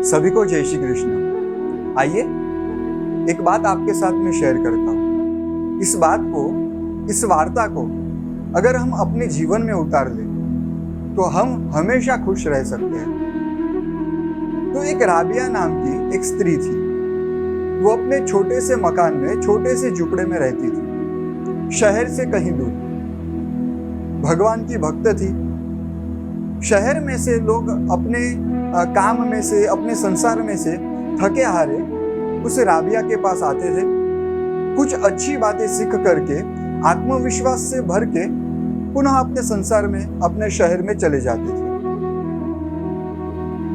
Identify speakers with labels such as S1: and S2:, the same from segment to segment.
S1: सभी को जय श्री कृष्ण। आइए एक बात आपके साथ में शेयर करता हूँ। इस वार्ता को अगर हम अपने जीवन में उतार लें तो हम हमेशा खुश रह सकते हैं। तो एक राबिया नाम की एक स्त्री थी। वो अपने छोटे से मकान में छोटे से झुपड़े में रहती थी, शहर से कहीं दूर। भगवान की भक्त थी। शहर में से लोग अपने काम में से, अपने संसार में से थके हारे उस राबिया के पास आते थे। कुछ अच्छी बातें सीख करके, आत्मविश्वास से भर के पुनः अपने संसार में, अपने शहर में चले जाते थे।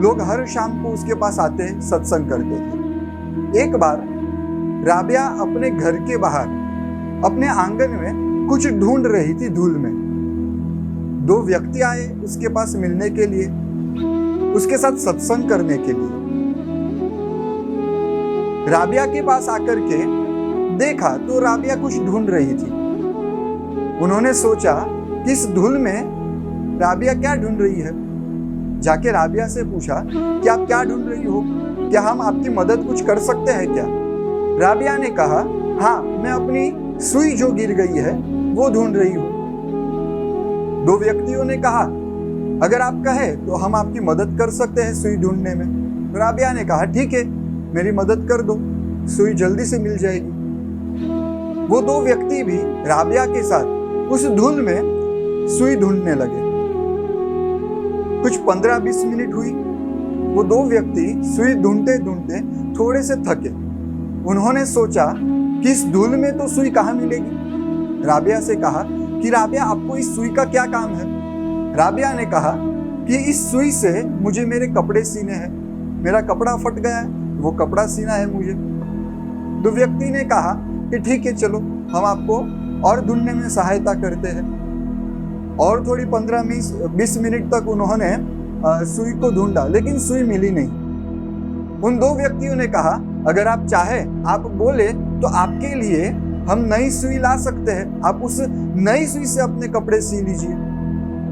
S1: लोग हर शाम को उसके पास आते, सत्संग करते थे। एक बार राबिया अपने घर के बाहर, अपने आंगन में कुछ ढूंढ रही थी धूल में। दो व्यक्ति आए उसके पास मिलने के लिए, उसके साथ सत्संग करने के लिए। राबिया के पास आकर के देखा तो राबिया कुछ ढूंढ रही थी। उन्होंने सोचा कि इस धूल में राबिया क्या ढूंढ रही है। जाके राबिया से पूछा कि आप क्या ढूंढ रही हो, क्या हम आपकी मदद कुछ कर सकते हैं क्या? राबिया ने कहा, हाँ, मैं अपनी सुई जो गिर गई है वो ढूंढ रही हूँ। दो व्यक्तियों ने कहा, अगर आप कहें तो हम आपकी मदद कर सकते हैं सुई ढूंढने में। राबिया ने कहा, ठीक है, मेरी मदद कर दो, सुई जल्दी से मिल जाएगी। वो दो व्यक्ति भी राबिया के साथ उस धूल में सुई ढूंढने लगे। कुछ 15-20 मिनट हुई। वो दो व्यक्ति सुई ढूंढते ढूंढते थोड़े से थके। उन्होंने सोचा कि इस धूल में तो सुई कहाँ मिलेगी। राबिया से कहा कि राबिया, आपको इस सुई का क्या काम है? राबिया ने कहा कि इस सुई से मुझे मेरे कपड़े सीने हैं, मेरा कपड़ा फट गया है, वो कपड़ा सीना है मुझे। दो व्यक्ति ने कहा कि ठीक है, चलो हम आपको और ढूंढने में सहायता करते हैं। और थोड़ी 15-20 मिनट तक उन्होंने सुई को ढूंढा, लेकिन सुई मिली नहीं। उन दो व्यक्तियों ने कहा, अगर आप चाहें, आप बोले तो आपके लिए हम नई सुई ला सकते हैं, आप उस नई सुई से अपने कपड़े सी लीजिए।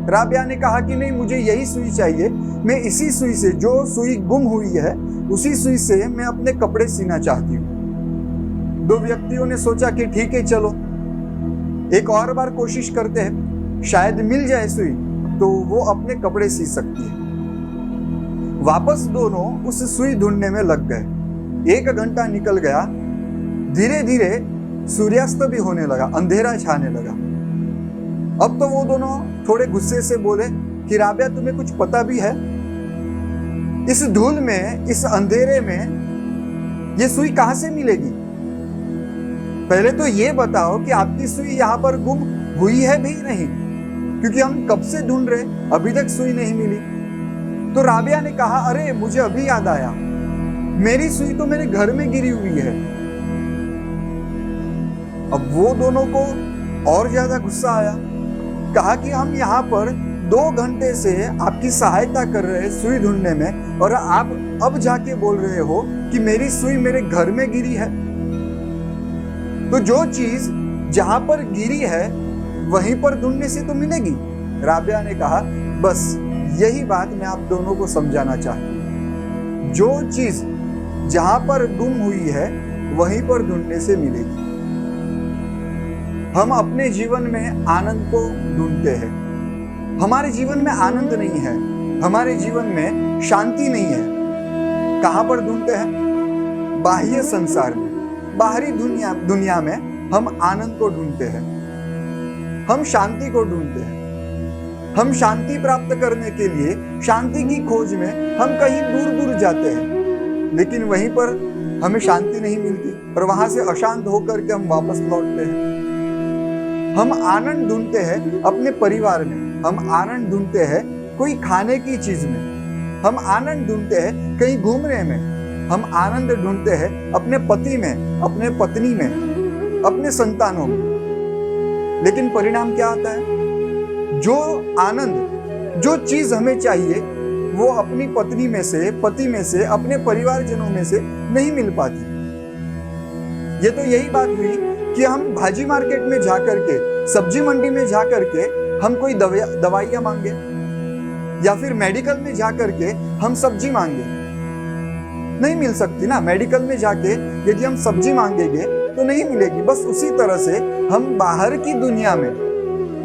S1: राबिया ने कहा कि नहीं, मुझे यही सुई चाहिए, मैं इसी सुई से, जो सुई गुम हुई है, उसी सुई से मैं अपने कपड़े सीना चाहती हूँ। दो व्यक्तियों ने सोचा कि ठीक है, चलो एक और बार कोशिश करते हैं, शायद मिल जाए सुई तो वो अपने कपड़े सी सकती है। वापस दोनों उस सुई ढूंढने में लग गए। 1 घंटा निकल गया। धीरे धीरे सूर्यास्त भी होने लगा, अंधेरा छाने लगा। अब तो वो दोनों थोड़े गुस्से से बोले कि राबिया, तुम्हें कुछ पता भी है? इस धूल में, इस अंधेरे में ये सुई कहां से मिलेगी? पहले तो ये बताओ कि आपकी सुई यहाँ पर गुम हुई है भी नहीं, क्योंकि हम कब से ढूंढ रहे, अभी तक सुई नहीं मिली। तो राबिया ने कहा, अरे मुझे अभी याद आया, मेरी सुई तो मेरे घर में गिरी हुई है। अब वो दोनों को और ज्यादा गुस्सा आया। कहा कि हम यहाँ पर 2 घंटे से आपकी सहायता कर रहे हैं सुई ढूंढने में, और आप अब जाके बोल रहे हो कि मेरी सुई मेरे घर में गिरी है। तो जो चीज जहां पर गिरी है वहीं पर ढूंढने से तो मिलेगी। राबिया ने कहा, बस यही बात मैं आप दोनों को समझाना चाहती हूँ। जो चीज जहां पर गुम हुई है वहीं पर ढूंढने से मिलेगी। हम अपने जीवन में आनंद को ढूंढते हैं। हमारे जीवन में आनंद नहीं है, हमारे जीवन में शांति नहीं है। कहां पर ढूंढते हैं? बाह्य संसार में, बाहरी दुनिया में हम आनंद को ढूंढते हैं, हम शांति को ढूंढते हैं। हम शांति प्राप्त करने के लिए, शांति की खोज में हम कहीं दूर दूर जाते हैं, लेकिन वहीं पर हमें शांति नहीं मिलती और वहां से अशांत होकर के हम वापस लौटते हैं। हम आनंद ढूंढते हैं अपने परिवार में, हम आनंद ढूंढते हैं कोई खाने की चीज में, हम आनंद ढूंढते हैं कहीं घूमने में, हम आनंद ढूंढते हैं अपने पति में, अपने पत्नी में, अपने संतानों में। लेकिन परिणाम क्या आता है? जो आनंद, जो चीज हमें चाहिए, वो अपनी पत्नी में से, पति में से, अपने परिवारजनों में से नहीं मिल पाती। ये तो यही बात हुई कि हम भाजी मार्केट में जाकर के, सब्जी मंडी में जाकर के हम कोई दवाइयाँ मांगे, या फिर मेडिकल में जाकर के हम सब्जी मांगे। नहीं मिल सकती ना। मेडिकल में जाके यदि हम सब्जी मांगेंगे तो नहीं मिलेगी। बस उसी तरह से हम बाहर की दुनिया में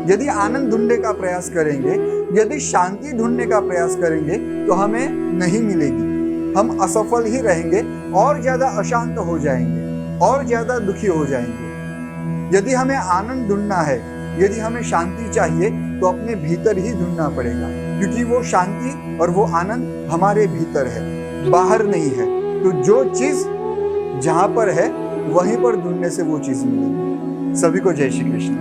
S1: यदि आनंद ढूंढने का प्रयास करेंगे, यदि शांति ढूंढने का प्रयास करेंगे तो हमें नहीं मिलेगी। हम असफल ही रहेंगे और ज्यादा अशांत हो जाएंगे और ज्यादा दुखी हो जाएंगे। यदि हमें आनंद ढूंढना है, यदि हमें शांति चाहिए तो अपने भीतर ही ढूंढना पड़ेगा, क्योंकि वो शांति और वो आनंद हमारे भीतर है, बाहर नहीं है। तो जो चीज जहां पर है वहीं पर ढूंढने से वो चीज मिलेगी। सभी को जय श्री कृष्ण।